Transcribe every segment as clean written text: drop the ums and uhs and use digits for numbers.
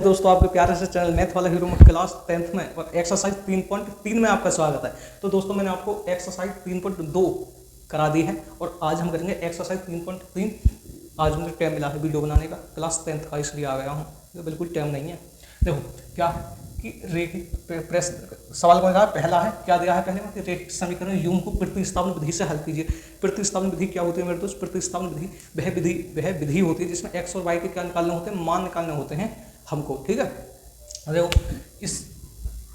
दोस्तों, आपके प्यारे से चैनल मैथ वाला हीरो में क्लास 10th में और एक्सरसाइज 3.3 में आपका स्वागत है। तो दोस्तों, मैंने आपको एक्सरसाइज 3.2 करा दी है और आज हम करेंगे एक्सरसाइज 3.3। आज मुझे टाइम मिला है वीडियो बनाने का, क्लास 10th का इसलिए आ गया हूँ, ये बिल्कुल टाइम नहीं है। देखो क्या है कि रेखिक प्रेस सवाल कौन सा है, पहला है क्या दिया है पहले में कि रेखिक समीकरण युग्म को प्रतिस्थापन विधि से हल कीजिए। प्रतिस्थापन विधि क्या होती है मेरे दोस्त? प्रतिस्थापन विधि वह विधि होती है जिसमें एक्स और वाई के क्या निकालने होते हैं, मान निकालने होते हैं हमको, ठीक है। देखो इस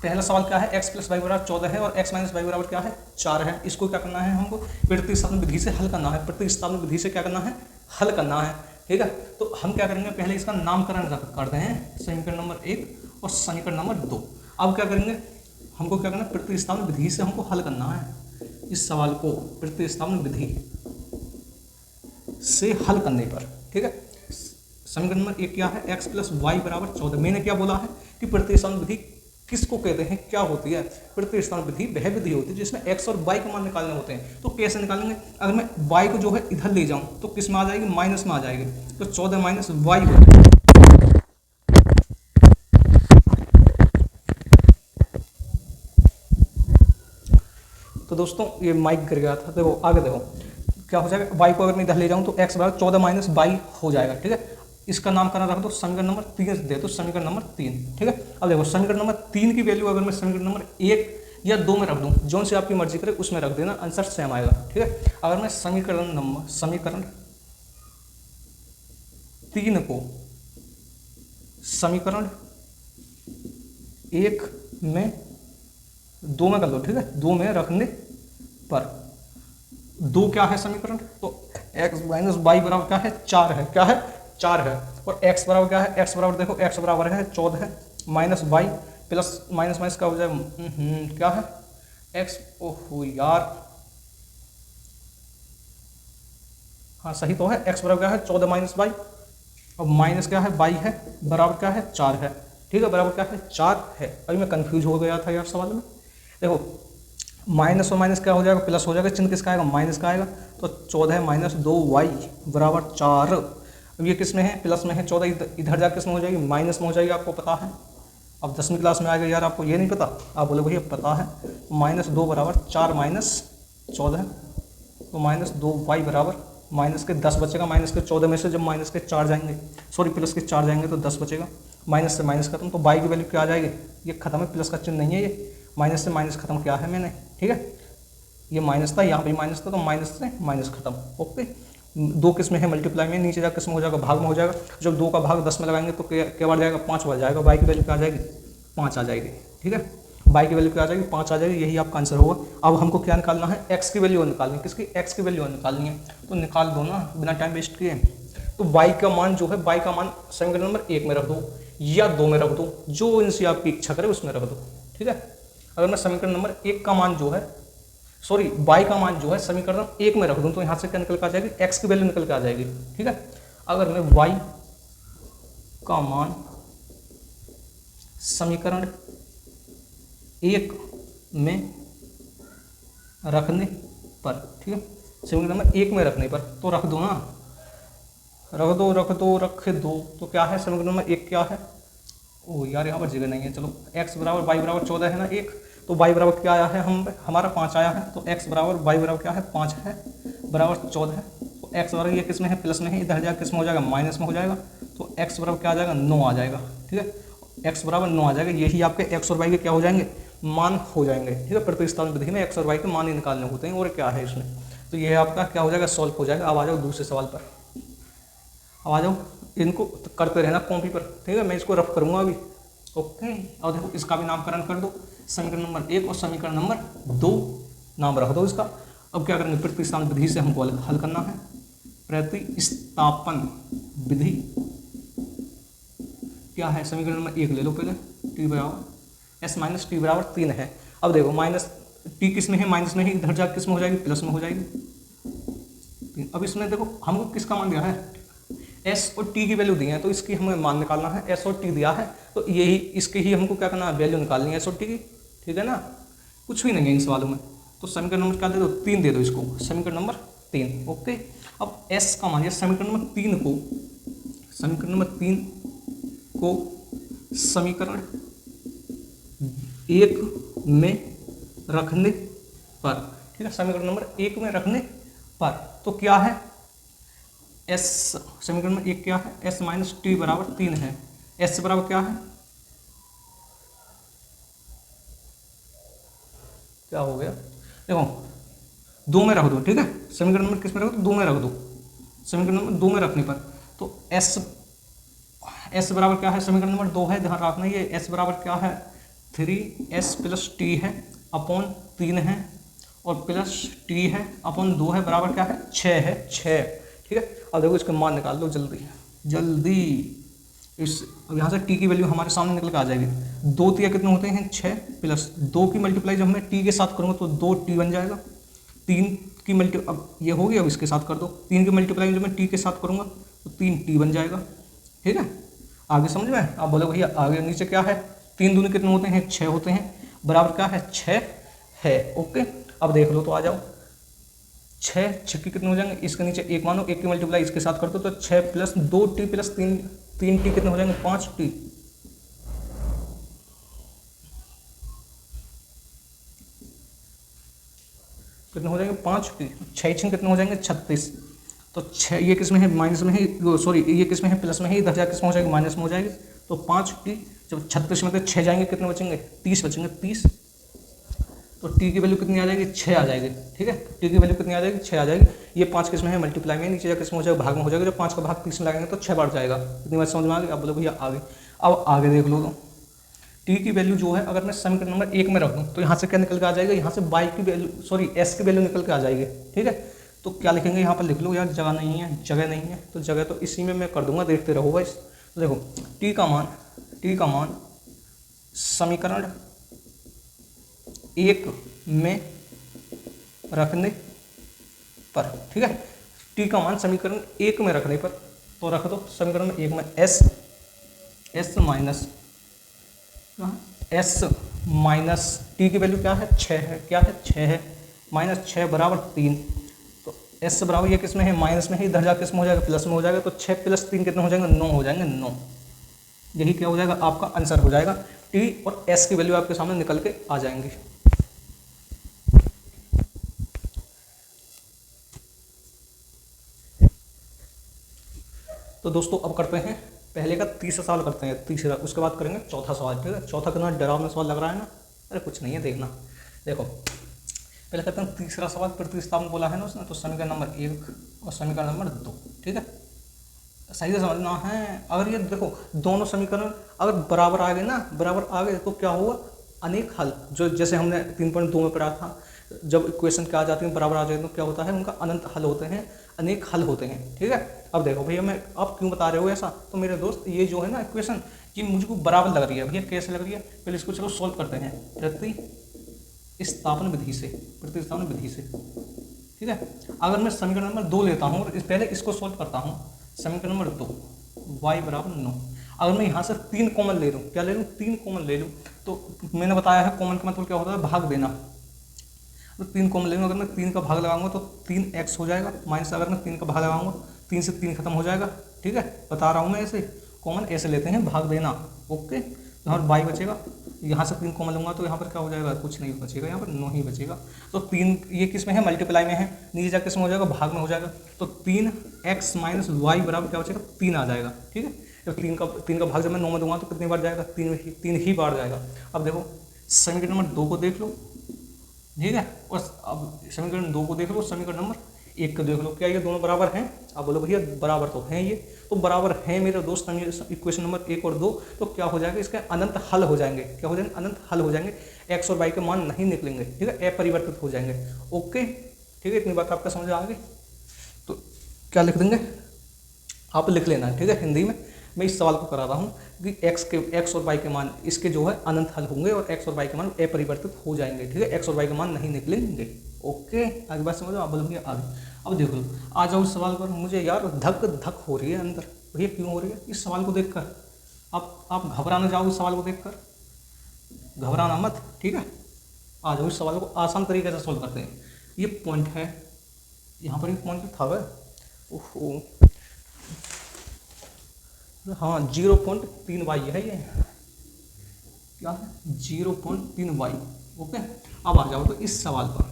पहला सवाल क्या है, x प्लस वाई बराबर 14 है और x माइनस वाई बराबर क्या है 4 है। इसको क्या करना है, हमको प्रतिस्थापन विधि से हल करना है। प्रतिस्थापन विधि से क्या करना है, हल करना है, ठीक है। तो हम क्या करेंगे, पहले इसका नामकरण करते हैं, समीकरण नंबर 1 और समीकरण नंबर 2। अब क्या करेंगे, हमको क्या करना है, प्रतिस्थापन विधि से हमको हल करना है इस सवाल को, प्रतिस्थापन विधि से हल करने पर, ठीक है। समीकरण नंबर 1 क्या है, x प्लस वाई बराबर 14। मैंने क्या बोला है कि प्रतिस्थापन विधि किसको कहते हैं, क्या होती है? प्रतिस्थापन विधि वह विधि होती है जिसमें x और y का मान निकालने होते हैं। तो कैसे निकालेंगे, अगर मैं y को जो है इधर ले जाऊं तो किस में आ जाएगी, माइनस में आ जाएगी। तो 14 माइनस वाई हो जाएगा। तो दोस्तों ये माइक गिर गया था, देखो आगे देखो क्या हो जाएगा, y को अगर मैं इधर ले जाऊं तो x बराबर 14 माइनस वाई हो जाएगा, ठीक है। इसका नामकरण रख दो, समीकरण नंबर 3 दे दो, समीकरण नंबर 3, ठीक है। अब देखो समीकरण नंबर 3 की वैल्यू अगर मैं समीकरण नंबर 1 या 2 में रख दूं, जोन से आपकी मर्जी करे उसमें रख देना, आंसर सेम आएगा, ठीक है। अगर मैं समीकरण 3 को समीकरण 1 में 2 में कर लो, ठीक है। 2 में रखने पर 2 क्या है समीकरण, तो x माइनस वाई बराबर क्या है 4 है, क्या है 4 है। और x बराबर क्या है, x बराबर देखो x बराबर है 14 है, minus Y plus minus minus क्या हो जाए, क्या है x, ओहो यार, हाँ सही तो है, x बराबर क्या है 14 माइनस वाई, और माइनस क्या है वाई है, बराबर क्या है 4 है, ठीक है। बराबर क्या है 4 है। अभी मैं कंफ्यूज हो गया था यार सवाल में। देखो माइनस और माइनस क्या हो जाएगा, प्लस हो जाएगा, चिन्ह किसका आएगा, माइनस का आएगा। तो 14 माइनस 2 वाई बराबर 4। अब ये किस में है, प्लस में है, 14 इधर जा किस में हो जाएगी, माइनस में हो जाएगी, आपको पता है। अब 10वीं क्लास में आ गया यार, आपको ये नहीं पता, आप बोले भैया पता है। माइनस 2 बराबर 4 माइनस 14, तो माइनस 2 वाई बराबर माइनस के 10 बचेगा। माइनस के 14 में से जब माइनस के 4 जाएंगे, सॉरी प्लस के 4 जाएंगे तो 10 बचेगा। माइनस से माइनस खत्म, तो वाई की वैल्यू क्या आ जाएगी, ये खत्म है, प्लस का चिन्ह नहीं है, ये माइनस से माइनस खत्म किया है मैंने, ठीक है। ये माइनस था, यहाँ पे माइनस था, तो माइनस से माइनस खत्म, ओके। 2 किस में है, मल्टीप्लाई में, नीचे जा किस में हो जाएगा, भाग में हो जाएगा। जब 2 का भाग 10 में लगाएंगे तो क्या बार जाएगा, 5 बार जाएगा। वाई की वैल्यू क्या आ जाएगी, 5 आ जाएगी, ठीक है। वाई की वैल्यू क्या आ जाएगी, 5 आ जाएगी, यही आपका आंसर होगा। अब हमको क्या निकालना है, एक्स की वैल्यू निकालनी है, किसकी, एक्स की वैल्यू निकालनी है, तो निकाल दो ना बिना टाइम वेस्ट किए। तो वाई का मान जो है, वाई का मान समीकरण नंबर 1 में रख दो या 2 में रख दो, जो इनसे आपकी इच्छा करे उसमें रख दो, ठीक है। अगर मैं समीकरण नंबर 1 का मान जो है, सॉरी y का मान जो है समीकरण 1 में रख दूं तो यहाँ से क्या निकल के आ जाएगी, x की वैल्यू निकल के आ जाएगी, ठीक है। अगर मैं y का मान समीकरण 1 में रखने पर, ठीक है, समीकरण नंबर 1 में रखने पर, तो रख दो ना, रख दो। तो क्या है समीकरण नंबर 1 क्या है, ओ यार यहाँ पर जगह नहीं है, चलो x बराबर वाई बराबर 14 है ना 1, तो y बराबर क्या आया है, हमारा 5 आया है, तो x बराबर वाई बराबर क्या है 5 है, बराबर 14 है। तो x बराबर ये किस में है, प्लस में है, इधर जाकर किस में हो जाएगा, माइनस में हो जाएगा। तो x बराबर क्या आ जाएगा, 9 आ जाएगा, ठीक है। x बराबर 9 आ जाएगा, यही आपके x और y के क्या हो जाएंगे, मान हो जाएंगे, ठीक है। प्रतिस्थापन विधि में x और y के मान ही निकालने होते हैं, और क्या है इसमें, तो ये आपका क्या हो जाएगा, सॉल्व हो जाएगा। अब आ जाओ दूसरे सवाल पर, अब आ जाओ, इनको करते रहना कॉपी पर, ठीक है, मैं इसको रफ करूँगा अभी, ओके। और देखो इसका भी नामकरण कर दो, समीकरण नंबर 1 और समीकरण नंबर 2 नाम रख दो इसका। अब क्या करेंगे, प्रतिस्थापन विधि से हमको हल करना है। प्रतिस्थापन विधि क्या है, समीकरण नंबर 1 ले लो पहले, टी बराबर s माइनस टी बराबर 3 है। अब देखो माइनस टी किस में है, माइनस में है, इधर जा किस में हो जाएगी, प्लस में हो जाएगी। अब इसमें देखो हमको किसका मान दिया है, s और t की वैल्यू दी है, तो इसकी हमें मान निकालना है। s और t दिया है तो यही इसके ही हमको क्या करना है, वैल्यू निकालनी है s और t की, ठीक है ना। कुछ भी नहीं है इन सवालों में, तो समीकरण नंबर क्या दे दो, 3 दे दो इसको, समीकरण नंबर 3, ओके। अब s का मान, समीकरण नंबर 3 को समीकरण एक में रखने पर, ठीक है, समीकरण नंबर एक में रखने पर तो क्या है, एस, समीकरण में एक क्या है, एस माइनस टी बराबर 3 है। एस बराबर क्या है, क्या हो गया, देखो 2 में रख दो, ठीक है, समीकरण नंबर किस में रख दो, 2 में रख दो, समीकरण नंबर 2 में रखने पर तो एस बराबर क्या है, समीकरण नंबर 2 है, ध्यान रखना ये एस बराबर क्या है, 3s प्लस टी है अपॉन 3 है और प्लस टी है अपॉन 2 है, बराबर क्या है, 6 है, 6, ठीक है। अब देखो इसका मान निकाल लो जल्दी जल्दी, इस अब यहाँ से टी की वैल्यू हमारे सामने निकल के आ जाएगी। 2 तिया कितने होते हैं, 6 प्लस 2 की मल्टीप्लाई जब मैं टी के साथ करूँगा तो 2t बन जाएगा। 3 की मल्टी अब ये होगी, अब इसके साथ कर दो, 3 की मल्टीप्लाई जब मैं टी के साथ करूँगा तो 3t बन जाएगा, ठीक है। आगे समझ में, आप बोलो भैया आगे नीचे क्या है, 3 दूनी कितने होते हैं, 6 होते हैं, बराबर क्या है, 6 है, ओके। अब देख लो तो आ जाओ, 6 छक्के कितने हो जाएंगे, इसके नीचे 1 मानो, 1 की मल्टीप्लाई इसके साथ कर दो तो 6 प्लस 2t प्लस 3t कितने हो जाएंगे, 5t, कितने हो जाएंगे, 5t, 6 कितने हो जाएंगे, 36। तो 6 ये किस में है, माइनस में है, सॉरी ये किस में है, प्लस में है, इधर जा किस में हो जाएगी, माइनस में हो जाएगी। तो 5t जब 36 में तो 6 जाएंगे, कितने बचेंगे, 30 बचेंगे, 30। तो t की वैल्यू कितनी आ जाएगी, 6 आ जाएगी, ठीक है, t की वैल्यू कितनी आ जाएगी, 6 आ जाएगी। ये 5 किस में है, मल्टीप्लाई में, नीचे जा किस में हो जाएगा, भाग में हो जाएगा, जब 5 का भाग 30 में लगाएंगे तो 6 बढ़ जाएगा। इतनी बात समझ में आ गई। अब बोलो भैया आगे, अब आगे देख लो तो t की वैल्यू जो है अगर मैं समीकरण नंबर 1 में रख दूँ तो यहाँ से क्या निकल के आ जाएगा, यहाँ से y की वैल्यू, सॉरी s की वैल्यू निकल के आ जाएगी, ठीक है। तो क्या लिखेंगे, यहाँ पर लिख लो यार, जगह नहीं है, जगह नहीं है तो जगह तो इसी में मैं कर दूंगा, देखते रहो भाई। तो देखो t का मान समीकरण 1 में रखने पर, ठीक है, t का मान समीकरण 1 में रखने पर तो रख दो समीकरण 1 में s माइनस टी की वैल्यू क्या है, 6 है, क्या है, 6 है, माइनस 6 बराबर 3। तो s बराबर ये किस में है, माइनस में है, इधर जा किस में हो जाएगा, प्लस में हो जाएगा। तो 6 प्लस 3 कितने हो जाएंगे, 9 हो जाएंगे, 9। यही क्या हो जाएगा, आपका आंसर हो जाएगा। t और s की वैल्यू आपके सामने निकल के आ जाएंगी। तो दोस्तों अब करते हैं पहले का तीसरा सवाल करते हैं, तीसरा, उसके बाद करेंगे चौथा सवाल, ठीक है। चौथा कितना डरावना सवाल लग रहा है ना, अरे कुछ नहीं है, देखना। देखो पहले करते हैं तीसरा सवाल, प्रतिस्थापन बोला है ना उसने, तो समीकरण नंबर 1 और समीकरण नंबर 2, ठीक है, सही से समझना है। अगर ये देखो दोनों समीकरण अगर बराबर आ गए ना, बराबर आ गए तो क्या हुआ, अनेक हल, जो जैसे हमने 3.2 में पढ़ा था, जब इक्वेशन क्या आ जाती है बराबर आ जाए तो क्या होता है, उनका अनंत हल होते हैं, अनेक हल होते हैं, ठीक है। अब देखो भैया मैं अब क्यों बता रहे हो ऐसा, तो मेरे दोस्त ये जो है ना इक्वेशन, ये मुझको बराबर लग रही है भैया, कैसे लग रही है, पहले इसको चलो सॉल्व करते हैं प्रतिस्थापन विधि से, प्रतिस्थापन विधि से, ठीक है। अगर मैं समीकरण नंबर 2 लेता हूँ और पहले इसको सॉल्व करता हूँ, समीकरण नंबर 2 y बराबर 9, अगर मैं यहाँ से 3 कॉमन ले लूँ, क्या ले लूँ, 3 कॉमन ले लूँ, तो मैंने बताया है कॉमन का मतलब क्या होता है, भाग देना। तो 3 कॉमन ले लूँ, अगर मैं 3 का भाग लगाऊंगा तो 3x हो जाएगा, माइनस अगर मैं 3 का भाग लगाऊंगा 3 से 3 खत्म हो जाएगा, ठीक है, बता रहा हूँ मैं ऐसे, कॉमन ऐसे लेते हैं, भाग देना, ओके। यहाँ पर y बचेगा, यहाँ से 3 कॉमन लूँगा तो यहाँ पर क्या हो जाएगा, कुछ नहीं बचेगा, यहाँ पर 9 ही बचेगा। तो 3 ये किस में है, मल्टीप्लाई में है, नीचे जा किस में हो जाएगा, भाग में हो जाएगा। तो 3x माइनस वाई बराबर क्या बचेगा, 3 आ जाएगा, ठीक है। जब 3 का भाग जब मैं 9 में दूंगा तो कितनी बार जाएगा, 3 ही बार जाएगा। अब देखो समीकरण नंबर 2 को देख लो, ठीक है, और अब समीकरण 2 को देख लो, समीकरण नंबर 1 को देख लो, क्या ये दोनों बराबर हैं, आप बोलो भैया बराबर तो हैं, ये तो बराबर हैं मेरे दोस्त, इक्वेशन नंबर 1 और 2, तो क्या हो जाएगा, इसके अनंत हल हो जाएंगे, क्या हो जाएंगे, अनंत हल हो जाएंगे, x और y के मान नहीं निकलेंगे, ठीक है, अपरिवर्तित हो जाएंगे, ओके, ठीक है। इतनी बात आपका समझ आ गई, तो क्या लिख देंगे, आप लिख लेना, ठीक है, हिंदी में। मैं इस सवाल को करा रहा हूँ कि x और y के मान इसके जो है अनंत हल होंगे और x और y के मान अपरिवर्तित हो जाएंगे, ठीक है, x और y के मान नहीं निकलेंगे, ओके। आगे बात समझो, आप बोलोगे आगे। अब देखो आ जाओ इस सवाल पर, मुझे यार धक धक हो रही है अंदर, भैया क्यों हो रही है, इस सवाल को देखकर आप घबराना जाओ, इस सवाल को देखकर घबराना मत, ठीक है। आ जाओ इस सवाल को आसान तरीके से सोल्व करते हैं। ये पॉइंट है, यहाँ पर एक पॉइंट था वह, ओहो हाँ 0.3y है ये, क्या है 0.3y। ओके, अब आ जाओ तो इस सवाल पर,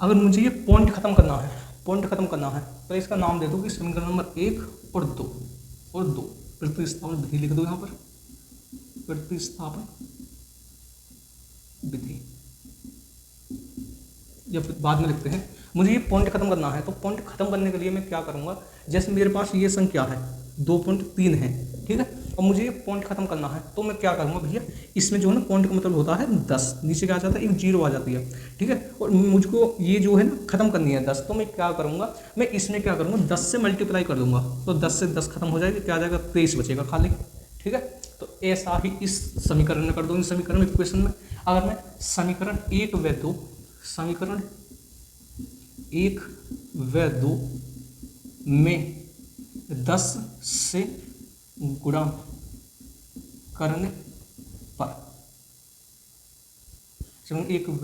अगर मुझे ये पॉइंट खत्म करना है, पॉइंट खत्म करना है तो इसका नाम दे दो कि समीकरण नंबर 1 और 2 प्रतिस्थापन विधि लिख दो यहाँ पर, प्रतिस्थापन विधि, जब बाद में लिखते हैं। मुझे ये पॉइंट खत्म करना है तो पॉइंट खत्म करने के लिए मैं क्या करूँगा, जैसे मेरे पास ये संख्या है 2.3 है, ठीक है, और मुझे ये पॉइंट खत्म करना है तो मैं क्या करूँगा भैया, इसमें जो है ना पॉइंट का मतलब होता है 10, नीचे क्या आ जाता है एक 0 आ जाती है, ठीक है, और मुझको ये जो है ना खत्म करनी है 10, तो मैं क्या करूँगा, मैं इसमें क्या करूँगा 10 से मल्टीप्लाई कर दूंगा, तो 10 से 10 खत्म हो जाएगी, क्या आ जाएगा 23 बचेगा खाली, ठीक है। तो ऐसा ही इस समीकरण में कर दो, इन समीकरण में इक्वेशन में अगर मैं समीकरण 1 व 2, समीकरण 1 व 2 में 10 से गुणा करने पर, समीकरण 1 व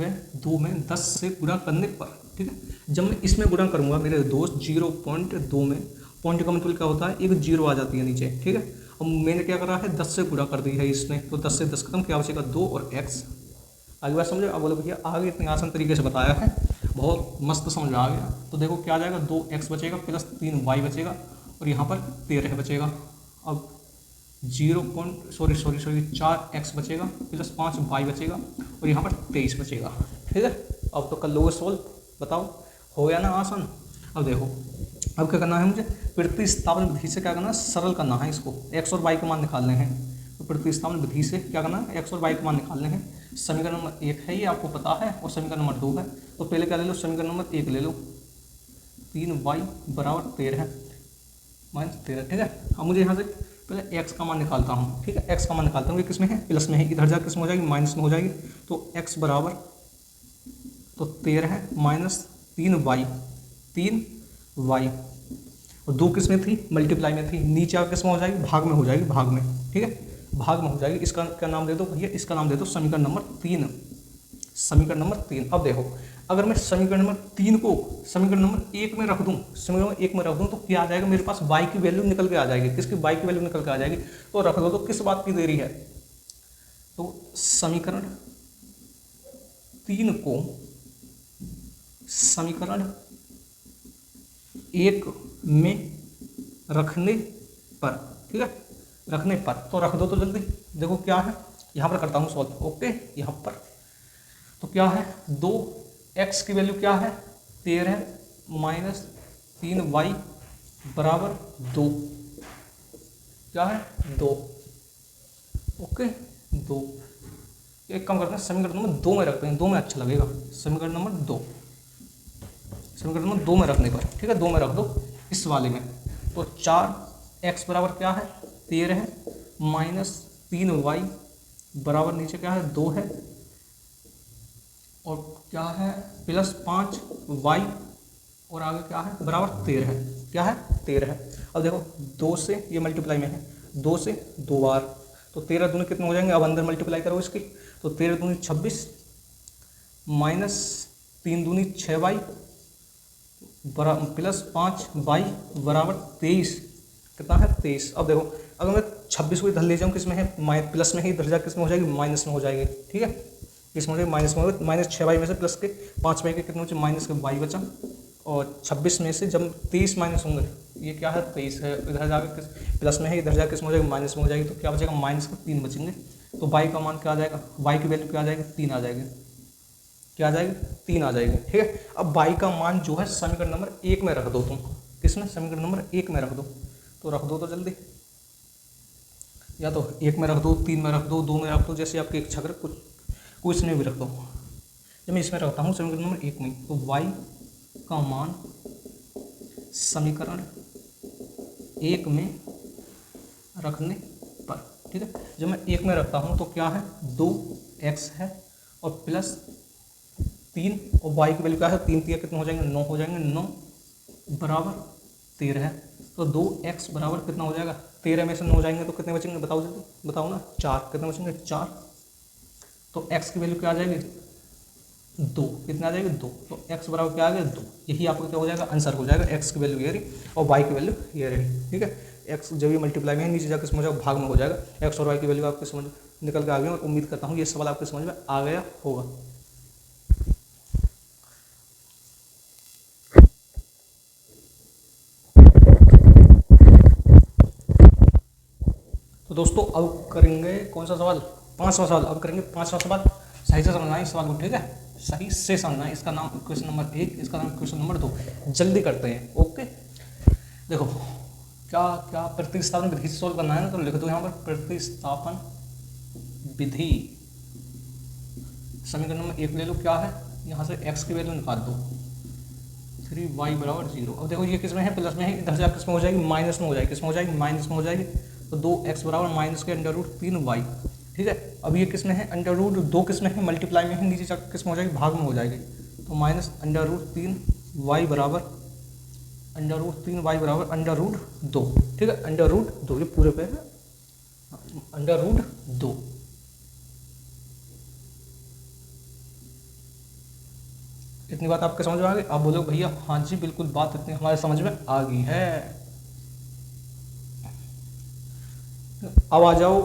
2 में 10 से गुणा करने पर, ठीक है, जब मैं इसमें गुणा करूंगा मेरे दोस्त 0.2 में, पॉइंट का मतलब क्या होता है एक 0 आ जाती है नीचे, ठीक है, और मैंने क्या करा है 10 से गुणा कर दी है इसमें, तो 10 से 10 खत्म, क्या बचेगा 2 और x। आगे बात समझो, अब बोलो भैया आगे इतने आसान तरीके से बताया है, बहुत मस्त समझ में आ गया, तो देखो क्या आ जाएगा 2x बचेगा प्लस 3y बचेगा और यहाँ पर 13 बचेगा, अब 4x बचेगा प्लस 5y बचेगा और यहाँ पर 23 बचेगा, ठीक है। अब तो कर लोगे सोल्व, बताओ हो गया ना आसान। अब देखो अब क्या करना है मुझे, प्रतिस्थापन विधि से क्या करना है, सरल करना है इसको, x और y के मान निकालने हैं, तो प्रतिस्थापन विधि से क्या करना है, x और y के मान निकालने हैं। समीकरण नंबर 1 है ये आपको पता है, और समीकरण नंबर 2 है, तो पहले क्या ले लो, समीकरण नंबर 1 ले लो, 3y बराबर 13 माइनस 13, ठीक है। अब मुझे यहाँ से पहले x का मान निकालता हूँ, ठीक है, x का मान निकालता हूँ, ये किस में है, प्लस में है, इधर जा किस में हो जाएगी, माइनस में हो जाएगी, तो x बराबर तो 13 है माइनस 3y और 2 किस में थी, मल्टीप्लाई में थी, नीचे आकर किस में हो जाएगी, भाग में हो जाएगी, भाग में, ठीक है, भाग में हो जाएगी। इसका क्या नाम दे दो भैया, इसका नाम दे दो समीकरण नंबर 3, समीकरण नंबर 3। अब देखो अगर मैं समीकरण नंबर 3 को समीकरण नंबर 1 में रख दूं, समीकरण नंबर 1 में रख दूं तो क्या आ जाएगा, मेरे पास y की वैल्यू निकल के आ जाएगी, किसकी, y की वैल्यू निकल के आ जाएगी, तो रख दो, तो किस बात की देरी है, तो समीकरण 3 को समीकरण 1 में रखने पर, ठीक है, रखने पर, तो रख दो तो जल्दी, देखो क्या है, यहाँ पर करता हूँ सॉल्व, ओके, यहाँ पर तो क्या है 2x की वैल्यू क्या है 13 माइनस 3y बराबर 2, क्या है 2, ओके 2। एक काम करते हैं समीकरण नंबर 2 में रखते हैं, 2 में अच्छा लगेगा, समीकरण नंबर 2, समीकरण नंबर 2 में रखने पर, ठीक है, 2 में रख दो इस वाले में, तो 4x बराबर क्या है 13 माइनस 3y बराबर नीचे क्या है 2 है और क्या है प्लस 5y और आगे क्या है बराबर 13 है, क्या है 13 है। अब देखो 2 से ये मल्टीप्लाई में है, 2 से 2 बार, तो 13 दूनी कितने हो जाएंगे, अब अंदर मल्टीप्लाई करो इसकी, तो 13 दूनी 26 माइनस 3 दूनी 6y प्लस 5y बराबर 23, कितना है 23। अब देखो अगर मैं 26 को इधर ले जाऊँ किस में है, प्लस में ही, इधर जा किस में हो जाएगी, माइनस में हो जाएगी, ठीक है, किस में हो जाएगी, माइनस में हो, माइनस 6y में से प्लस के 5y के कितने बचे, माइनस के y बचा, और 26 में से जब 23 माइनस होंगे, ये क्या है 23 है, इधर जाकर किस प्लस में है, इधर जाकर किस में हो जाएगी, माइनस में हो जाएगी, तो क्या बचेगा माइनस के 3 बचेंगे, तो y का मान क्या आ जाएगा, y की वैल्यू क्या आ जाएगी 3 आ जाएगी, क्या आ जाएगी 3 आ जाएगी, ठीक है। अब y का मान जो है समीकरण नंबर 1 में रख दो तुम, किसमें, समीकरण नंबर 1 में रख दो, तो रख दो तो जल्दी, या तो 1 में रख दो, 3 में रख दो, 2 में रख दो, जैसे आपकी इच्छा करे, कुछ इसमें भी रख दो। जब मैं इसमें रखता हूँ समीकरण नंबर 1 में, तो y का मान समीकरण 1 में रखने पर, ठीक है, जब मैं 1 में रखता हूँ तो क्या है 2x है और प्लस 3 और y की वैल्यू क्या है 3 3 कितने हो जाएंगे 9 हो जाएंगे, 9 बराबर 13 है, तो 2x बराबर कितना हो जाएगा, 13 में से 9 जाएंगे तो कितने बचेंगे, बताओ जल्दी बताओ ना, 4, कितने बचेंगे 4, तो x की वैल्यू क्या आ जाएगी 2, कितना आ जाएगी 2, तो x बराबर क्या आ गया 2, यही आपको क्या हो जाएगा आंसर हो जाएगा, x की वैल्यू ये रही और y की वैल्यू ये रही, ठीक है। एक्स जब ये मल्टीप्लाई में है नीचे जाकर इसमें हो जाएगा भाग में हो जाएगा। एक्स और वाई की वैल्यू आपके समझ निकल के आ गई और उम्मीद करता हूँ ये सवाल आपके समझ में आ गया होगा। तो दोस्तों अब करेंगे कौन सा सवाल, 5वां सवाल। अब करेंगे 5वां सवाल। सही से समझना है इस सवाल को, ठीक है, सही से समझना है। इसका नाम क्वेश्चन नंबर 1, इसका नाम क्वेश्चन नंबर 2। जल्दी करते हैं। ओके, देखो क्या क्या प्रतिस्थापन विधि से सोल्व करना है ना, तो लिख दो यहाँ पर प्रतिस्थापन विधि। समीकरण नंबर 1 ले लो, क्या है, यहाँ से x की वैल्यू निकाल दो 3y बराबर 0। अब देखो ये किस में है, प्लस में है, इधर से किस में हो जाएगी, माइनस में हो जाएगी। किस में हो जाएगी, माइनस में हो जाएगी। तो 2x बराबर माइनस के √3y, ठीक है। अब ये किस में है, √2 किस में है, मल्टीप्लाई में है, नीचे जाकर किस में हो जाएगी, भाग में हो जाएगी। तो माइनस √3y बराबर √3y बराबर √2, ठीक है, √2 ये पूरे पे है √2। इतनी बात आपके समझ में आ गई। आप बोलो भैया हाँ जी बिल्कुल बात इतनी हमारे समझ में आ गई है। अब आ जाओ,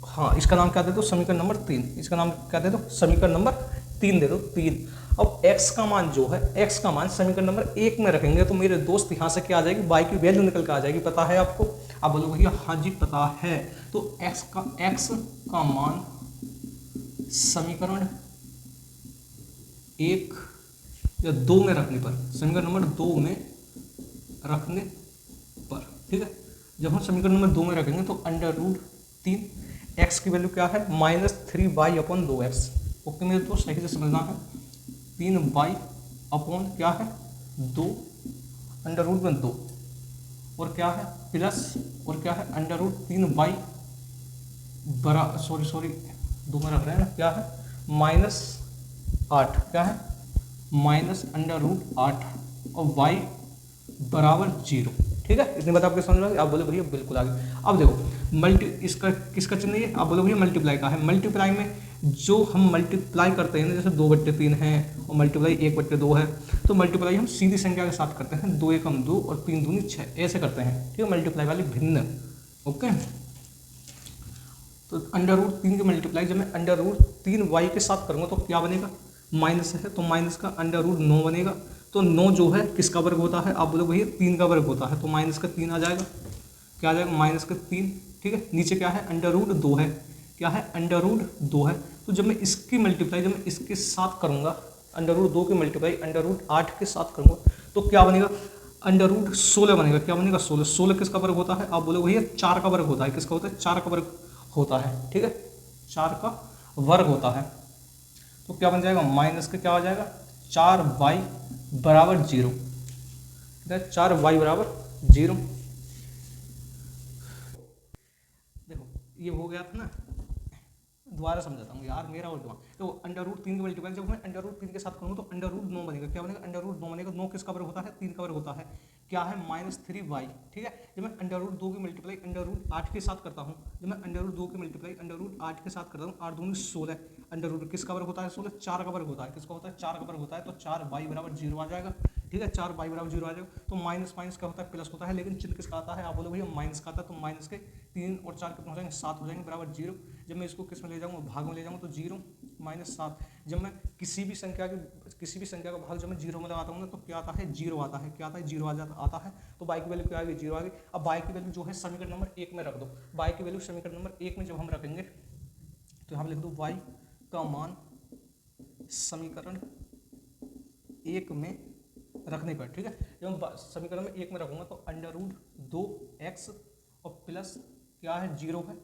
हाँ इसका नाम क्या दे दो, समीकरण नंबर 3। इसका नाम क्या दे दो, समीकरण नंबर 3 दे दो, 3। अब x का मान जो है, x का मान समीकरण नंबर 1 में रखेंगे तो मेरे दोस्त यहाँ से क्या आ जाएगी, y की वैल्यू निकल के आ जाएगी। पता है आपको, आप बोलो भैया हाँ जी पता है। तो x का मान समीकरण 1 या 2 में रखने पर, समीकरण नंबर 2 में रखने पर, ठीक है, जब हम समीकरण नंबर 2 में रखेंगे तो √3 x की वैल्यू क्या है, -3y/2x। ओके मेरे दोस्त सही से समझना है, 3y अपॉन क्या है 2, √2 और क्या है प्लस, और क्या है √3y बराबर, सॉरी 2 में रख रहे हैं ना, क्या है -8, क्या है -√8 और y बराबर 0, ठीक है। इतनी बात आपके समझ में आ गई। आप बोले भैया बिल्कुल आ गई। अब देखो इसका किसका चिन्ह है, आप बोले भैया मल्टीप्लाई का है। मल्टीप्लाई में जो हम मल्टीप्लाई करते हैं ना, जैसे 2/3 है और मल्टीप्लाई 1/2 है, तो मल्टीप्लाई हम सीधी संख्या के साथ करते हैं, 2 एकम 2 और 3 दूनी 6 ऐसे करते हैं, ठीक है, मल्टीप्लाई वाली भिन्न। ओके, तो √3 की मल्टीप्लाई जब मैं √3y के साथ करूँगा तो क्या बनेगा, माइनस है तो माइनस का √9 बनेगा। तो 9 जो है किसका वर्ग होता है, आप बोलो भैया 3 का वर्ग होता है, तो माइनस का 3 आ जाएगा। क्या आ जाएगा, माइनस का 3, ठीक है। नीचे क्या है, √2 है, क्या है √2 है। तो जब मैं इसकी मल्टीप्लाई जब मैं इसके साथ करूँगा, √2 की मल्टीप्लाई √8 के साथ करूँगा तो क्या बनेगा, √16 बनेगा। क्या बनेगा, 16 किसका वर्ग होता है, आप बोलो भैया 4 का वर्ग होता है। किसका होता है, 4 का वर्ग होता है, ठीक है, 4 का वर्ग होता है। तो क्या बन जाएगा, माइनस का क्या हो जाएगा, 4y बराबर 0, 4y बराबर 0। देखो ये हो गया था ना, दोबारा समझाता हूँ यार, मेरा और दिमाग। तो √3 की मल्टीप्लाई जब मैं √3 के साथ करूँगा तो √9 बनेगा। क्या बनेगा, √9 बनेगा। 9 किसका वर्ग होता है, 3 का वर्ग होता है। क्या है, -3y, ठीक है। जब मैं √2 की मल्टीप्लाई √8 के साथ करता हूँ, जब मैं √2 की मल्टीप्लाई √8 के साथ करता हूँ, 8 दूनी 16, √2 किसका वर्ग होता है, 16, 4 का वर्ग होता है। किसका होता है, 4 का वर्ग होता है। तो 4y बराबर 0 आ जाएगा, ठीक है, 4y बराबर 0 आ जाएगा। तो माइनस माइनस क्या होता है, प्लस होता है, लेकिन चिन्ह किसका आता है, आप बोलो भैया माइनस का आता है। तो माइनस के 3 और 4 कितने हो जाएंगे, 7 हो जाएंगे, बराबर 0। जब मैं इसको किस में ले जाऊँगा, भाग में ले जाऊँगा, तो 0 -7। जब मैं किसी भी संख्या का भाग जब मैं 0 में लगाता हूँ ना, तो क्या आता है, 0 आता है। क्या आता है, 0 आता है। तो y की वैल्यू क्या आ गई, 0 आ गई। अब y की वैल्यू जो है समीकरण नंबर 1 में रख दो। y की वैल्यू समीकरण नंबर 1 में जब हम रखेंगे तो यहाँ लिख दो y का मान समीकरण 1 में रखने पर, ठीक है। जब हम समीकरण में 1 में रखूंगा तो √2x और प्लस क्या है, 0 है,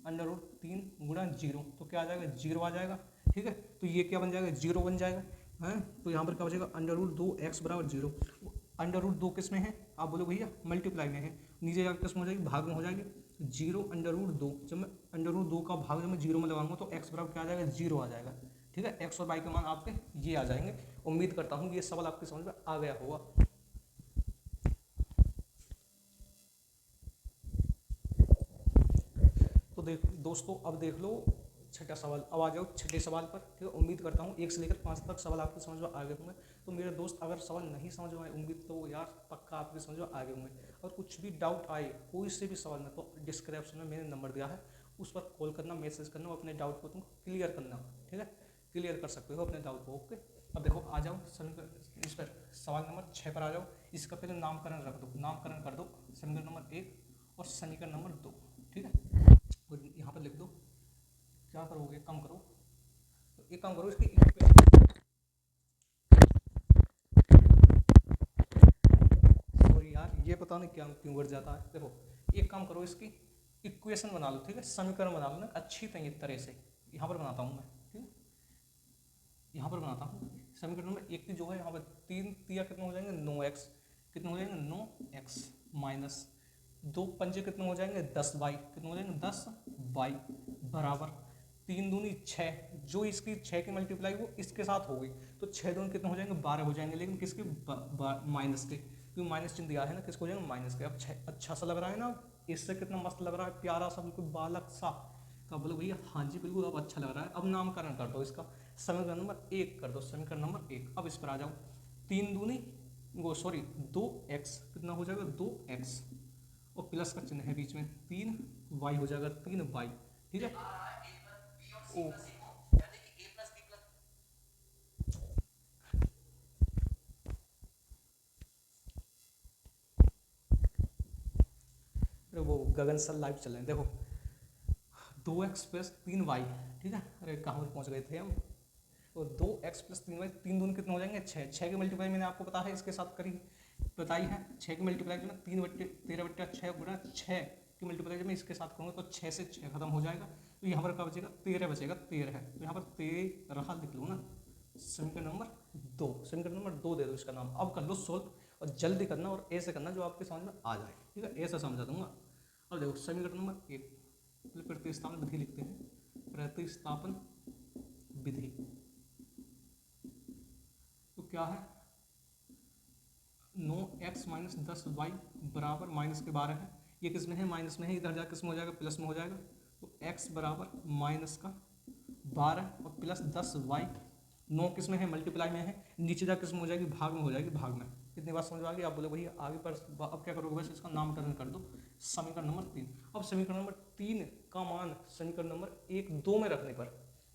√3 गुणा 0, तो क्या आ जाएगा, 0 आ जाएगा, ठीक है। तो ये क्या बन जाएगा, 0 बन जाएगा, है। तो यहाँ पर क्या बचेगा, √2x बराबर 0। √2 किस में है, आप बोलो भैया मल्टीप्लाई में है, नीचे जाकर किस में हो जाएगी, भाग में हो जाएगी। 0 √2, जब मैं √2 का भाग जब मैं 0 में लगाऊंगा तो x बराबर क्या आ जाएगा, 0 आ जाएगा, ठीक है। x और y के मान आपके ये आ जाएंगे। उम्मीद करता हूँ ये सवाल आपकी समझ में आ गया होगा। तो दोस्तों अब देख लो छठा सवाल। अब आ जाओ छठे सवाल पर, ठीक है। उम्मीद करता हूँ 1 से लेकर 5 तक सवाल आपकी समझ में आ गए होंगे। तो मेरे दोस्त अगर सवाल नहीं समझ में आए उम्मीद तो यार पक्का आपकी समझ में आ गए होंगे। और कुछ भी डाउट आए कोई से भी सवाल में, तो डिस्क्रिप्शन में मैंने नंबर दिया है, उस पर कॉल करना, मैसेज करना, अपने डाउट को तुम क्लियर करना, ठीक है, क्लियर कर सकते हो अपने डाउट को। ओके, अब देखो आ जाओ इस पर सवाल नंबर 6 पर आ जाओ। इसका पहले नामकरण रख दो, नामकरण कर दो समीकरण नंबर 1 और समीकरण नंबर 2, ठीक है। और यहाँ पर लिख दो, क्या करोगे, कम करो, तो एक काम करो इसकी सॉरी यार ये पता नहीं क्या क्यों बढ़ जाता है। देखो एक काम करो, इसकी इक्वेशन बना लो, ठीक है, समीकरण बना लो ना अच्छी तरह से। यहाँ पर बनाता हूँ मैं, ठीक है, यहाँ पर बनाता हूँ समीकरण नंबर 1 की जो है यहाँ पर 3 तिया कितने हो जाएंगे 9x, कितने हो जाएंगे 9x माइनस 2 पंजे कितने हो जाएंगे 10y, कितने हो जाएंगे 10y बराबर 3 दूनी 6, जो इसकी 6 की मल्टीप्लाई वो इसके साथ हो गई, तो 6 दूनी कितने हो जाएंगे 12 हो जाएंगे, लेकिन किसके माइनस के, क्योंकि माइनस चिन्ह दिया है ना, किसको हो जाएंगे माइनस के। अब 6 अच्छा सा लग रहा है ना, इससे कितना मस्त लग रहा है, प्यारा सा बिल्कुल बालक सा, तो बोलो भैया हाँ जी बिल्कुल अब अच्छा लग रहा है। अब नामकरण कर दो इसका, समीकरण नंबर 1 कर दो, समीकरण नंबर 1। अब इस पर आ जाओ, 3 दूनी वो सॉरी 2x कितना हो जाएगा 2x, और प्लस का चिन्ह है बीच में, 3y हो जाएगा 3y, ठीक है। ओ वो गगन सर लाइव चल रहे हैं, देखो 2x प्लस 3y, ठीक है, अरे कहाँ पहुँच गए थे हम, तो 2x प्लस 3y, 3 दून कितने हो जाएंगे 6, 6 की मल्टीप्लाई मैंने आपको पता है इसके साथ करी बताई है, 6 की मल्टीप्लाई जो ना 3/13/6 गुणा 6 की मल्टीप्लाई जब मैं इसके साथ करूँगा तो 6 से 6 खत्म हो जाएगा, तो यहाँ पर क्या बचेगा 13 बचेगा, 13 है, तो यहाँ पर 13 लिख लो ना, समीकरण नंबर 2, समीकरण नंबर 2 दे दो इसका नाम। अब कर लो सोल्व, और जल्दी करना और ऐसे करना जो आपके समझ में आ जाए, ठीक है, ऐसा समझा दूंगा। अब देखो समीकरण नंबर 1 प्रतिस्थापन विधि लिखते हैं, प्रतिस्थापन विधि, तो क्या है 9x माइनस 10y बराबर माइनस के 12 है, ये किस में है माइनस में है, इधर जा किस में हो जाएगा प्लस में हो जाएगा, तो x बराबर माइनस का 12 और प्लस 10y, 9 किस में है मल्टीप्लाई में है, नीचे जा किस में हो जाएगी भाग में हो जाएगी, भाग में। इतनी बात समझ आ गई, आप बोले भैया आगे पर अब क्या करोगे, बस इसका नामकरण कर दो, समीकरण नंबर 3। अब समीकरण नंबर 3 का मान समीकरण नंबर 1 2 में रखने पर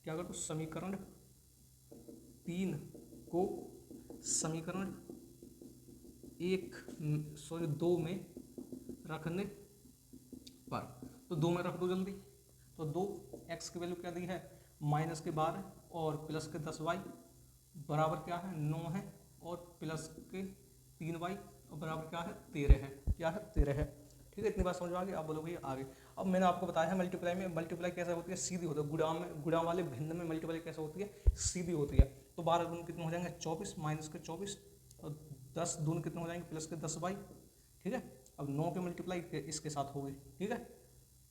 क्या कर दो, समीकरण 3 को समीकरण 2 में रखने पर, तो 2 में रख दो जल्दी, तो 2x की वैल्यू क्या दी है माइनस के 12 और प्लस के 10y बराबर क्या है 9 है, और प्लस के 3y और बराबर क्या है 13 है, क्या है 13 है, ठीक है। इतनी बात समझ में आ गई, आप बोलो भैया आगे। अब मैंने आपको बताया है मल्टीप्लाई में मल्टीप्लाई कैसे होती है, सीधी होती है, गुणा वाले भिन्न में मल्टीप्लाई कैसे होती है, सीधी होती है। तो 12 दून कितने हो जाएंगे 24 माइनस के 24, और 10 दून कितने हो जाएंगे प्लस के 10y, ठीक है। अब 9 के मल्टीप्लाई इसके साथ हो गई, ठीक है,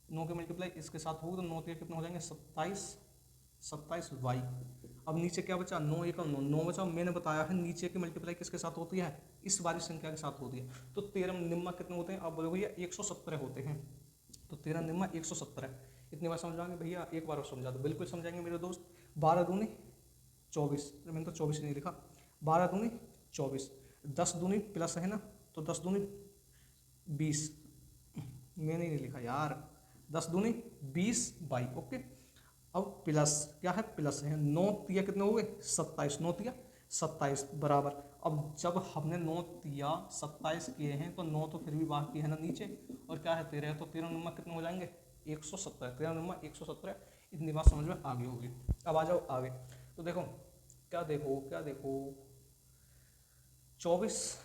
9 के मल्टीप्लाई इसके साथ होगी तो 9 के कितने हो जाएंगे 27y। अब नीचे क्या बचा 9 1 9 बचा, मैंने बताया है नीचे की मल्टीप्लाई किसके साथ होती है इस वाली संख्या के साथ होती है, तो 13 निम्मा कितने होते हैं, आप बोलोगे भैया 117 होते हैं, तो 13 निम्मा 117। इतनी बार समझाएंगे भैया, एक बार और समझा दो, बिल्कुल समझाएंगे मेरे दोस्त। 12 दूनी 24, मैंने तो 24 नहीं लिखा, 12 दूनी 24, 10 दूनी प्लस है ना, तो 10 दूनी 20, मैंने नहीं लिखा यार, 10 दूनी 20y, ओके। अब प्लस क्या है प्लस है, 9 तिया कितने हो गए 27, 9 तिया 27 बराबर, अब जब हमने 9 तिया 27 किए हैं तो 9 तो फिर भी बाकी है ना नीचे, और क्या है 13 है, तो 13 नंबर कितने हो जाएंगे 117, 13 नंबर 117। इतनी बात समझ में आगे होगी। अब आ जाओ आगे, तो देखो क्या देखो 24,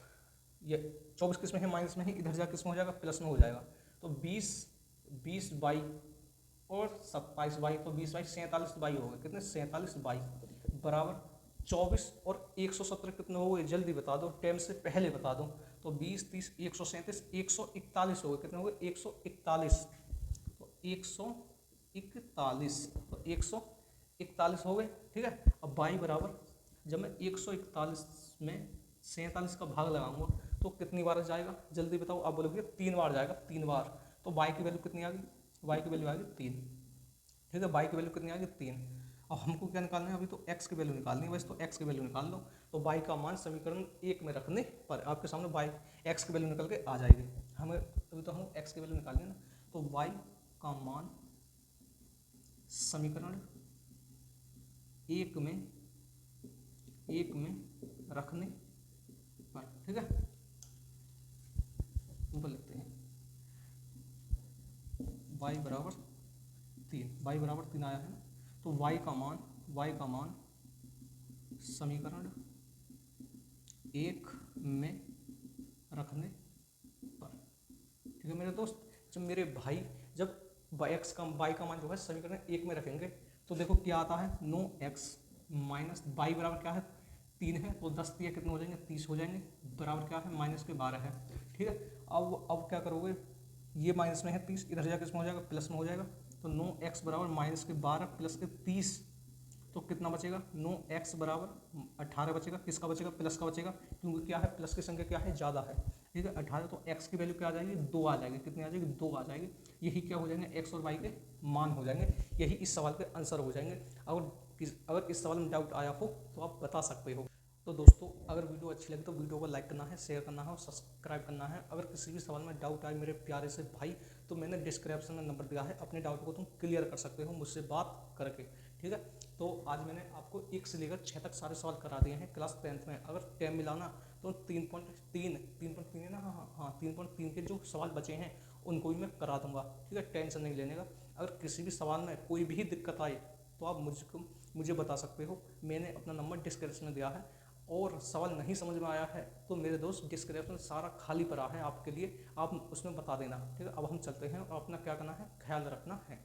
ये 24 किस में है माइनस में है, इधर जा किस में हो जाएगा प्लस में हो जाएगा, तो 20y और 27y, तो 20y 47y हो गए, कितने 47y बराबर 24 और 117 कितने हो गए जल्दी बता दो, टाइम से पहले बता दो, तो 20 30 137 141 हो गए, कितने हो गए 141, तो 141, तो 141 हो गए, ठीक है। अब y बराबर जब मैं 141 में 47 का भाग लगाऊंगा तो कितनी बार जाएगा जल्दी बताओ, आप बोलोगे 3 बार जाएगा, 3 बार, तो y की वैल्यू कितनी आ गई, y की वैल्यू आ गई 3, ठीक है, y की वैल्यू कितनी आ गई 3। अब हमको क्या निकालना है, अभी तो x की वैल्यू निकालनी है बस, तो x की वैल्यू निकाल लो। तो y का मान समीकरण 1 में रखने पर आपके सामने y x की वैल्यू निकल के आ जाएगी। हमें अभी तो हम x की वैल्यू निकालनी है ना, तो y का मान समीकरण 1 में रखने पर, ठीक है, ऊपर लिखते हैं y बराबर 3 आया है ना, तो y का मान समीकरण 1 में रखने पर, ठीक है मेरे दोस्त। जब मेरे भाई जब y का मान जो है समीकरण 1 में रखेंगे तो देखो क्या आता है, 9x माइनस y बराबर क्या है 3 है, तो 10 दिया कितने हो जाएंगे 30 हो जाएंगे, बराबर क्या है माइनस के 12 है, ठीक है। अब क्या करोगे, ये माइनस में है 30, इधर जाकर इसमें हो जाएगा प्लस में हो जाएगा, तो 9x बराबर माइनस के 12 प्लस के 30, तो कितना बचेगा 9x बराबर 18 बचेगा, किसका बचेगा प्लस का बचेगा, क्योंकि क्या है प्लस की संख्या क्या है ज़्यादा है, ठीक है 18, तो x की वैल्यू क्या आ जाएगी 2 आ जाएगी, कितनी आ जाएगी 2 आ जाएगी। यही क्या हो जाएंगे x और y के मान हो जाएंगे, यही इस सवाल के आंसर हो जाएंगे। अगर इस सवाल में डाउट आया हो तो आप बता सकते हो। तो दोस्तों अगर वीडियो अच्छी लगी तो वीडियो को लाइक करना है, शेयर करना है और सब्सक्राइब करना है। अगर किसी भी सवाल में डाउट आए मेरे प्यारे से भाई, तो मैंने डिस्क्रिप्शन में नंबर दिया है, अपने डाउट को तुम क्लियर कर सकते हो मुझसे बात करके, ठीक है। तो आज मैंने आपको 1 से लेकर 6 तक सारे सवाल करा दिए हैं क्लास 10th में। अगर टाइम मिलाना तो 3.3 है ना, हाँ 3.3 के जो सवाल बचे हैं उनको भी मैं करा दूंगा, ठीक है, टेंशन नहीं लेने का। अगर किसी भी सवाल में कोई भी दिक्कत आए तो आप मुझे बता सकते हो, मैंने अपना नंबर डिस्क्रिप्शन में दिया है। और सवाल नहीं समझ में आया है तो मेरे दोस्त डिस्क्रिप्शन सारा खाली पड़ा है आपके लिए, आप उसमें बता देना, ठीक है। अब हम चलते हैं और अपना क्या करना है ख्याल रखना है।